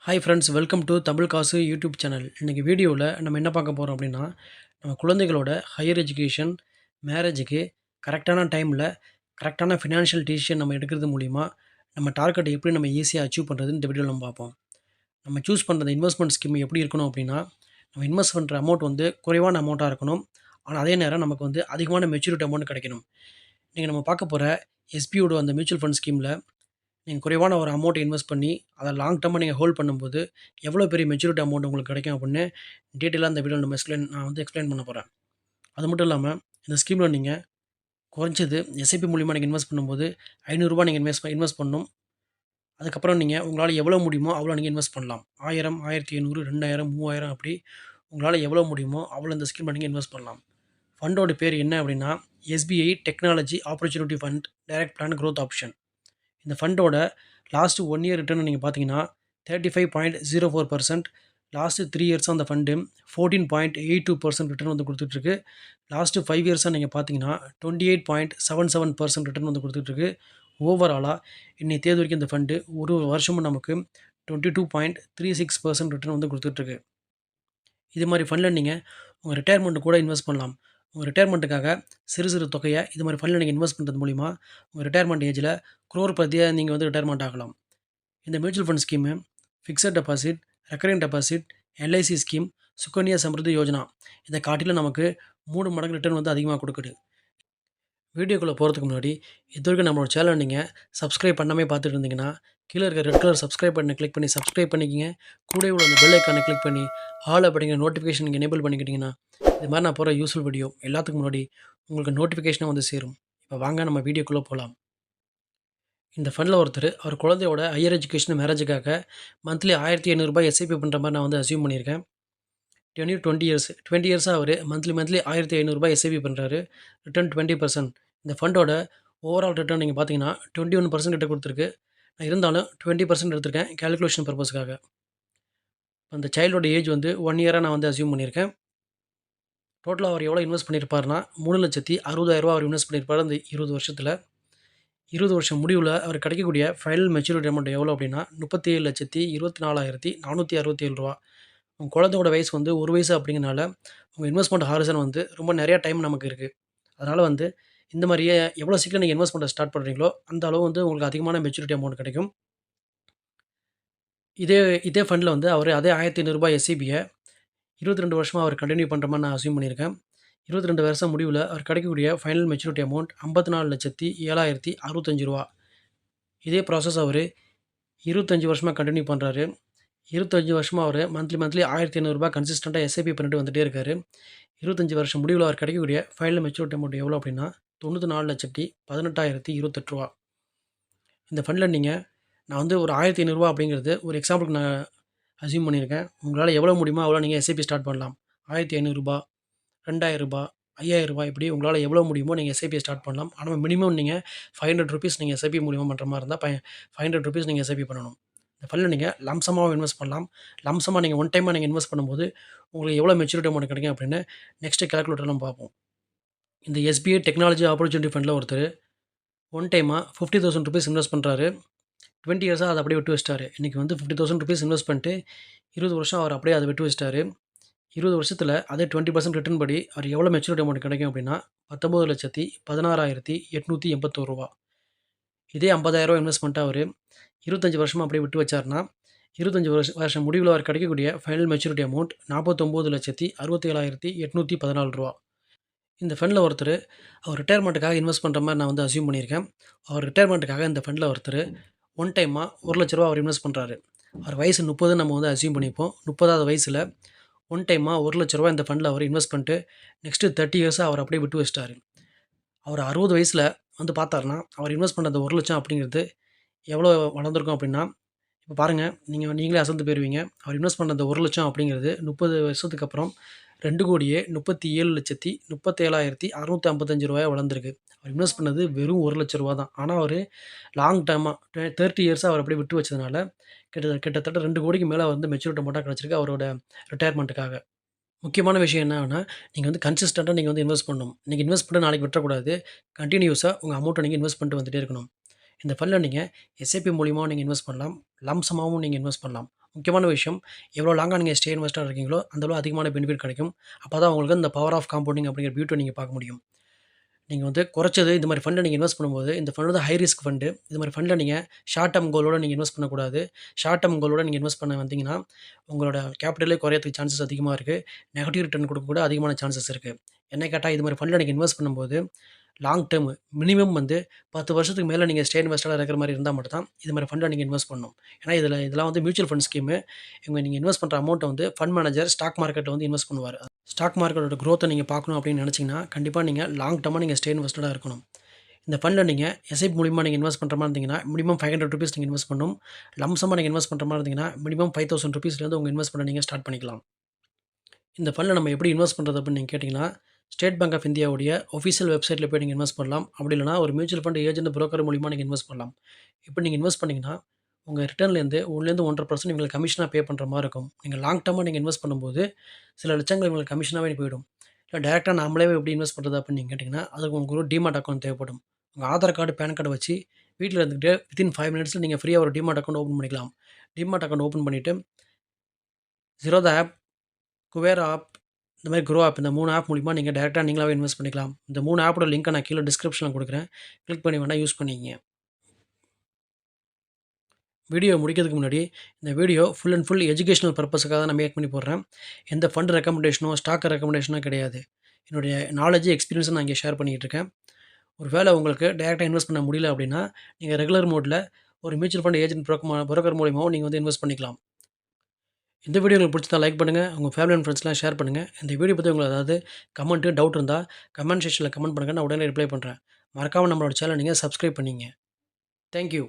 Hi friends, welcome to Tamil காசு YouTube channel. இன்றைக்கி வீடியோவில் நம்ம என்ன பார்க்க போகிறோம் அப்படின்னா, நம்ம குழந்தைகளோட ஹையர் எஜுகேஷன், மேரேஜுக்கு கரெக்டான டைமில் கரெக்டான ஃபினான்ஷியல் டிசிஷன் நம்ம எடுக்கிறது மூலிமா நம்ம டார்கெட்டை எப்படி நம்ம ஈஸியாக அச்சீவ் பண்ணுறதுன்னு இந்த வீடியோவில் நம்ம பார்ப்போம். நம்ம சூஸ் பண்ணுற இன்வெஸ்ட்மெண்ட் ஸ்கீம் எப்படி இருக்கணும் அப்படின்னா, நம்ம இன்வெஸ்ட் பண்ணுற அமௌண்ட் வந்து குறைவான அமௌண்ட்டாக இருக்கணும். ஆனால் அதே நேரம் நமக்கு வந்து அதிகமான மெச்சூரிட்டி அமௌண்ட் கிடைக்கணும். இன்றைக்கி நம்ம பார்க்க போகிற எஸ்பியோட அந்த மியூச்சுவல் ஃபண்ட் ஸ்கீமில் நீங்க குறைவான ஒரு அமௌண்ட் இன்வெஸ்ட் பண்ணி, அத லாங் டர்மா நீங்க ஹோல்ட் பண்ணும்போது, எவ்வளோ பெரிய மெச்சூரிட்டி அமௌண்ட் உங்களுக்கு கிடைக்கும் அப்படின்னு டீட்டெயிலா இந்த வீடியோல நான் வந்து எக்ஸ்பிளைன் பண்ண போறேன். அது மட்டும் இல்லாம, இந்த ஸ்கீம்ல நீங்க குறைஞ்சது எஸ்ஐபி மூலியமா நீங்க இன்வெஸ்ட் பண்ணும்போது, ரூ. 500 நீங்க இன்வெஸ்ட் பண்ணணும். அதுக்கப்புறம் நீங்க உங்களால எவ்வளோ முடியுமோ அவ்வளோ நீங்க இன்வெஸ்ட் பண்ணலாம். 1000, 1500, 2000, 3000 அப்படி உங்களால எவ்வளோ முடியுமோ அவ்வளோ இந்த ஸ்கீம்ல நீங்க இன்வெஸ்ட் பண்ணலாம். ஃபண்டோட பேர் என்ன அப்படின்னா, SBI technology opportunity fund direct plan growth option. இந்த ஃபண்டோட லாஸ்ட் 1 இயர் ரிட்டர்ன் நீங்க பார்த்தீங்கன்னா, 35.04%. லாஸ்ட் 3 இயர்ஸா அந்த ஃபண்டு 14.82% ரிட்டர்ன் வந்து குடுத்துட்டுருக்கு. லாஸ்ட் 5 இயர்ஸா நீங்க பார்த்தீங்கன்னா, 28.77% ரிட்டர்ன் வந்து குடுத்துட்டுருக்கு. ஓவராலா இன்னைய தேதி வரைக்கும் இந்த ஃபண்டு ஒரு வருஷமும் நமக்கு 22.36% ரிட்டர்ன் வந்து குடுத்துட்டுருக்கு. இது மாரி ஃபண்ட்ல நீங்க உங்க ரிட்டயர்மென்ட் கூட இன்வெஸ்ட் பண்ணலாம். உங்க ரிட்டயர்மென்ட்டுக்காக சிறு சிறு தொகைய இது மாரி ஃபண்ட்ல நீங்க இன்வெஸ்ட் பண்றது மூலியமா, உங்க ரிட்டயர்மென்ட் ஏஜ்ல குரோர்பதியா நீங்க வந்து ரிட்டயர்மென்ட் ஆகலாம். இந்த mutual fund scheme, fixed deposit, recurring deposit, LIC scheme, Sukanya Samriddhi Yojana இத காட்டிலும் நமக்கு 3 மடங்கு ரிட்டர்ன் வந்து அதிகமா குடுக்குது. வீடியோக்குள்ள போறதுக்கு முன்னாடி, இதுவரைக்கும் நம்மளோட சேனல நீங்க சப்ஸ்கிரைப் பண்ணாமயே பார்த்துட்டு இருந்தீங்கன்னா, கீழ இருக்க ரெட் கலர் சப்ஸ்கிரைப் பட்டன கிளிக் பண்ணி சப்ஸ்கிரைப் பண்ணிக்கங்க. கூடவே உள்ள அந்த பெல் ஐகான கிளிக் பண்ணி, ஆல் அப்படிங்கிற நோட்டிஃபிகேஷன் நீங்க எனேபிள் பண்ணிக்கிட்டீங்கன்னா, இது மாரி நான் போடுற யூஸ்ஃபுல் வீடியோ எல்லாத்துக்கும் முன்னாடி உங்களுக்கு நோட்டிஃபிகேஷனா வந்து சேரும். இப்ப வாங்க நம்ம வீடியோக்குள்ள போலாம். இந்த ஃபண்ட்ல ஒருத்தரு, அவர் குழந்தையோட ஹையர் எஜுகேஷன், மேரேஜுக்காக மந்த்லி ரூ. 1500 எஸ்ஐபி பண்ற மாரி நான் வந்து அஸ்யூம் பண்ணியிருக்கேன். Tenure 20 years. 20 இயர்ஸா அவரு மந்த்லி ரூ. 1500 எஸ்ஐபி பண்றாரு. ரிட்டர்ன் 20%. இந்த ஃபண்டோட ஓவரால் ரிட்டர்ன் நீங்க பார்த்தீங்கன்னா, 21% கிட்ட குடுத்திருக்கு. நான் இருந்தாலும் 20% எடுத்திருக்கேன் கால்குலேஷன் பர்ப்பஸ்க்காக. அந்த சைல்டோட ஏஜ் வந்து 1 இயரா நான் வந்து அஸ்யூம் பண்ணியிருக்கேன். டோட்டலா அவர் எவ்வளோ இன்வெஸ்ட் பண்ணியிருப்பாருன்னா, ரூ. 3,60,000 அவர் இன்வெஸ்ட் பண்ணியிருப்பாரு அந்த 20 வருஷத்துல. 20 வருஷம் முடிவுல அவருக்கு கிடைக்கக்கூடிய ஃபைனல் மெச்சூரிட்டி அமௌண்ட் எவ்வளோ அப்படின்னா, ரூ. 37,24,467. உங்க குழந்தையோட வயசு வந்து 1 வயசு அப்படிங்கிறனால, உங்க இன்வெஸ்ட்மெண்ட் ஹாரிசான் வந்து ரொம்ப நெறைய டைம் நமக்கு இருக்கு. அதனால வந்து இந்த மாரியே எவ்வளோ சீக்கிரம் நீங்க இன்வெஸ்ட் பண்ண ஸ்டார்ட் பண்றீங்களோ, அந்த அளவு வந்து உங்களுக்கு அதிகமான மெச்சூரிட்டி அமௌண்ட் கிடைக்கும். இதே இதே ஃபண்ட்ல வந்து அவரு அதே ரூ. 1,500 எஸ்ஐபிய 22 வருஷமா அவர் கன்டின்யூ பண்ற மாரி நான் அஸ்யூம் பண்ணியிருக்கேன். 22 வருஷம் முடிவுல அவர் கிடைக்கக்கூடிய ஃபைனல் மெச்சூரிட்டி அமௌண்ட் ரூ. 54,07,065. இதே ப்ராசஸ் அவரு 25 வருஷமா கன்டின்யூ பண்றாரு. 25 வருஷமா அவரு மந்த்லி ரூ. 1,500 கன்சிஸ்டன்ட்டா எஸ்ஐபி பண்ணிட்டு வந்துட்டே இருக்காரு. 25 வருஷம் முடிவுல அவர் கிடைக்கக்கூடிய ஃபைனல் மெச்சூரிட்டி அமௌண்ட் எவ்வளோ அப்படின்னா, ரூ. 94,18,028. இந்த ஃபண்ட்ல நீங்க நான் வந்து ஒரு ரூ. 1,500 அப்படிங்கிறது ஒரு எக்ஸாம்பிளுக்கு நான் அஸ்யூம் பண்ணியிருக்கேன். உங்களால எவ்வளோ முடியுமோ அவ்வளோ நீங்க எஸ்ஐபி ஸ்டார்ட் பண்ணலாம். ரூ. 1,500, ரூ. 2,000, ரூ. 5,000 இப்படி உங்களால எவ்வளோ முடியுமோ நீங்க எஸ்ஐபிய ஸ்டார்ட் பண்ணலாம். ஆனா மினிமம் நீங்க ₹500 நீங்க எஸ்ஐபி மூலியமா பண்ற மாரி இருந்தா ₹500 நீங்க எஸ்ஐபி பண்ணணும். இந்த ஃபண்ட்ல நீங்க லம்ப் சம்மாவும் இன்வெஸ்ட் பண்ணலாம். லம்ப் சம்மா நீங்க ஒன் டைமா நீங்க இன்வெஸ்ட் பண்ணும்போது, உங்களுக்கு எவ்வளோ மெச்சூரிட்டி அமௌண்ட் கிடைக்கும் அப்படின்னு நெக்ஸ்ட் கால்குலேட்டர்ல நம்ம பார்ப்போம். இந்த எஸ்பிஐ டெக்னாலஜி ஆப்பர்ச்சுனிட்டி ஃபண்ட்ல ஒருத்தரு ஒன் டைமா ₹50,000 இன்வெஸ்ட் பண்றாரு. 20 இயர்ஸா அத அப்படியே விட்டு வச்சுட்டாரு. இன்னைக்கு வந்து ₹50,000 இன்வெஸ்ட் பண்ணிட்டு 20 வருஷம் அவர் அப்படியே அத விட்டு வச்சுட்டாரு. 20 வருஷத்துல அதே 20% ரிட்டர்ன் படி அவர் எவ்வளோ மெச்சூரிட்டி அமௌண்ட் கிடைக்கும் அப்படின்னா, ரூ. 19,16,881. இதே ரூ. 50,000 இன்வெஸ்ட்மென்ட்டா அவரு 25 வருஷமா அப்படியே விட்டு வச்சாருன்னா, 25 வருஷம் முடிவுல அவர் கிடைக்கக்கூடிய ஃபைனல் மெச்சூரிட்டி அமௌண்ட் ரூ. 49,67,814. இந்த ஃபண்ட்ல ஒருத்தரு அவர் ரிட்டயர்மென்ட்டுக்காக இன்வெஸ்ட் பண்ற மாரி நான் வந்து அஸ்யூம் பண்ணியிருக்கேன். அவர் ரிட்டயர்மென்ட்டுக்காக இந்த ஃபண்ட்ல ஒருத்தரு ஒன் டைமா ரூ. 1,00,000 அவர் இன்வெஸ்ட் பண்றாரு. அவர் வயசு 30ன்னு நம்ம வந்து அஸ்யூம் பண்ணிப்போம். 30வது வயசுல ஒன் டைமா ரூ. 1,00,000 இந்த ஃபண்ட்ல அவர் இன்வெஸ்ட் பண்ணிட்டு, நெக்ஸ்ட் 30 இயர்ஸா அவர் அப்படியே விட்டு வச்சுட்டாரு. அவர் 60 வயசுல வந்து பார்த்தாருன்னா, அவர் இன்வெஸ்ட் பண்ண அந்த 1,00,000 அப்படிங்கிறது எவ்வளோ வளர்ந்திருக்கும் அப்படின்னா, இப்ப பாருங்க, நீங்களே அசந்து போயிருவீங்க. அவர் இன்வெஸ்ட் பண்ண அந்த 1,00,000 அப்படிங்கிறது 30 வருஷத்துக்கு அப்புறம் ரூ. 2,37,37,655 வளர்ந்திருக்கு. அவர் இன்வெஸ்ட் பண்ணது வெறும் ரூ. 1,00,000 தான். ஆனா அவரு லாங் டர்மா 30 இயர்ஸா அவர் அப்படியே விட்டு வச்சதுனால, கிட்டத்தட்ட 2,00,00,000க்கு மேல வந்து மெச்சூரிட்டி அமௌண்ட்டா கிடைச்சிருக்கு அவரோட ரிட்டயர்மென்ட்டுக்காக. முக்கியமான விஷயம் என்னன்னா, நீங்க வந்து கன்சிஸ்டன்ட்டா நீங்க வந்து இன்வெஸ்ட் பண்ணணும். இன்னைக்கு இன்வெஸ்ட் பண்ணிட்டு நாளைக்கு விட்டுறக்கூடாது. கன்டினியூஸா உங்க அமௌண்ட்ட நீங்க இன்வெஸ்ட் பண்ணிட்டு வந்துட்டே இருக்கணும். இந்த ஃபண்ட்ல நீங்க எஸ்ஐபி மூலியமாவும் நீங்க இன்வெஸ்ட் பண்ணலாம். லம்ப் சம்மாவும் நீங்க இன்வெஸ்ட் பண்ணலாம். முக்கியமான விஷயம், எவ்வளோ லாங்கா நீங்க ஸ்டே இன்வெஸ்டரா இருக்கீங்களோ, அந்த அளவு அதிகமான பெனிஃபிட் கிடைக்கும். அப்பதான் உங்களுக்கு இந்த பவர் ஆஃப் காம்பவுண்டிங் அப்படிங்கிற பியூட்டிய நீங்க பார்க்க முடியும். நீங்க வந்து குறைச்சது இந்த மாரி ஃபண்ட்ல நீங்க இன்வெஸ்ட் பண்ணும்போது, இந்த ஃபண்ட் வந்து ஹை ரிஸ்க் ஃபண்டு. இது மாரி ஃபண்ட்ல நீங்க ஷார்ட் டெர்ம் கோலோட நீங்க இன்வெஸ்ட் பண்ணக்கூடாது. ஷார்ட் டெர்ம் கோலோட நீங்க இன்வெஸ்ட் பண்ண வந்தீங்கன்னா, உங்களோட கேபிட்டலே குறையறதுக்கு சான்சஸ் அதிகமா இருக்கு. நெகட்டிவ் ரிட்டர்ன் குடுக்க கூட அதிகமான சான்சஸ் இருக்கு. என்னை கேட்டா இது மாரி ஃபண்ட்ல நீங்க இன்வெஸ்ட் பண்ணும்போது, லாங் டெர்ம் மினிமம் வந்து 10 வருஷத்துக்கு மேல நீங்க ஸ்டே இன்வெஸ்டரா இருக்கிற மாரி இருந்தா மட்டும் தான், இது மாரி ஃபண்ட்ல நீங்க இன்வெஸ்ட் பண்ணணும். ஏன்னா இதெல்லாம் வந்து மியூச்சுவல் ஃபண்ட் ஸ்கீமு. நீங்க இன்வெஸ்ட் பண்ற அமௌண்ட்ட வந்து ஃபண்ட் மேனேஜர் ஸ்டாக் மார்க்கெட்ல வந்து இன்வெஸ்ட் பண்ணுவாரு. ஸ்டாக் மார்க்கெட்டோட குரோத்த நீங்க பார்க்கணும் அப்படின்னு நினைச்சீங்கன்னா, கண்டிப்பா நீங்க லாங் டெர்மா நீங்க ஸ்டே இன்வெஸ்டடா இருக்கணும். இந்த ஃபண்ட்ல நீங்க எஸ்ஐபி மூலியமா நீங்க இன்வெஸ்ட் பண்ற மாரி இருந்தீங்கன்னா, மினிமம் ₹500 நீங்க இன்வெஸ்ட் பண்ணணும். லம்ப் சம்மா நீங்க இன்வெஸ்ட் பண்ற மாரி இருந்தீங்கன்னா, மினிமம் ₹5000 உங்க இன்வெஸ்ட்மென்ட்ட நீங்க ஸ்டார்ட் பண்ணிக்கலாம். இந்த ஃபண்ட்ல நம்ம எப்படி இன்வெஸ்ட் பண்றது அப்படின்னு நீங்க கேட்டீங்கன்னா, ஸ்டேட் பேங்க் ஆஃப் இந்தியாவுடைய ஆஃபிஷியல் வெப்சைட்ல போய் நீங்க இன்வெஸ்ட் பண்ணலாம். அப்படி இல்லன்னா ஒரு மியூச்சுவல் ஃபண்ட் ஏஜென்ட் புரோக்கர் மூலியமா நீங்க இன்வெஸ்ட் பண்ணலாம். இப்படி நீங்க இன்வெஸ்ட் பண்ணீங்கன்னா, உங்க ரிட்டர்ன்லேருந்து 1லேருந்து 1.5% உங்களுக்கு கமிஷனா பே பண்ற மாரி இருக்கும். நீங்க லாங் டெர்மா நீங்க இன்வெஸ்ட் பண்ணும்போது, சில லட்சங்கள் உங்களுக்கு கமிஷனாவே போயிடும். இல்ல டைரக்ட்டா நாமளே எப்படி இன்வெஸ்ட் பண்றது அப்படின்னு நீங்க கேட்டீங்கன்னா, அதுக்கு உங்களுக்கு ஒரு டீமேட் அக்கவுண்ட் தேவைப்படும். உங்க ஆதார் கார்டு, பான் கார்ட வச்சு வீட்ல இருந்துகிட்டே வித்தின் 5 மினிட்ஸ்ல நீங்க ஃப்ரீயா ஒரு டீமேட் அக்கவுண்ட் ஓப்பன் பண்ணிக்கலாம். டீமேட் அக்கவுண்ட் ஓப்பன் பண்ணிட்டு, Zerodha ஆப், குவேரா ஆப், இந்த மாரி க்ரோ ஆப் இந்த 3 ஆப் மூலியமா நீங்க டைரக்ட்டா நீங்களாவே இன்வெஸ்ட் பண்ணிக்கலாம். இந்த 3 ஆப்போட லிங்க்க நான் கீழ டிஸ்கிரிப்ஷன்ல குடுக்குறேன். கிளிக் பண்ணி வேணா யூஸ் பண்ணிக்கங்க. வீடியோ முடிக்கிறதுக்கு முன்னாடி, இந்த video full and full educational பர்ப்பஸ்க்காக தான் நான் மேக் பண்ணி போடுறேன். எந்த ஃபண்ட் ரெக்கமெண்டேஷனோ, ஸ்டாக் ரெக்கமெண்டேஷனோ கிடையாது. என்னுடைய நாலேட்ஜ், எக்ஸ்பீரியன்ஸ நான் இங்க ஷேர் பண்ணிக்கிட்டு இருக்கேன். ஒரு வேள உங்களுக்கு டைரக்ட்டா இன்வெஸ்ட் பண்ண முடியல அப்படின்னா, நீங்க ரெகுலர் மோட்ல ஒரு மியூச்சுவல் ஃபண்ட் ஏஜென்ட் புரோக்கர் மூலியமாவும் நீங்க வந்து இன்வெஸ்ட் பண்ணிக்கலாம். இந்த வீடியோ உங்களுக்கு பிடிச்சிருந்தா லைக் பண்ணுங்க. உங்க ஃபேமிலி அண்ட் ஃபிரெண்ட்ஸ்லாம் ஷேர் பண்ணுங்க. இந்த வீடியோ பத்தி உங்களுக்கு ஏதாவது கமெண்ட், டவுட் இருந்தா கமெண்ட் செக்ஷன்ல கமெண்ட் பண்ணுங்க. நான் உடனே ரிப்ளை பண்றேன். மறக்காம நம்மளோட சேனல நீங்க சப்ஸ்கிரைப் பண்ணிக்கங்க. Thank you.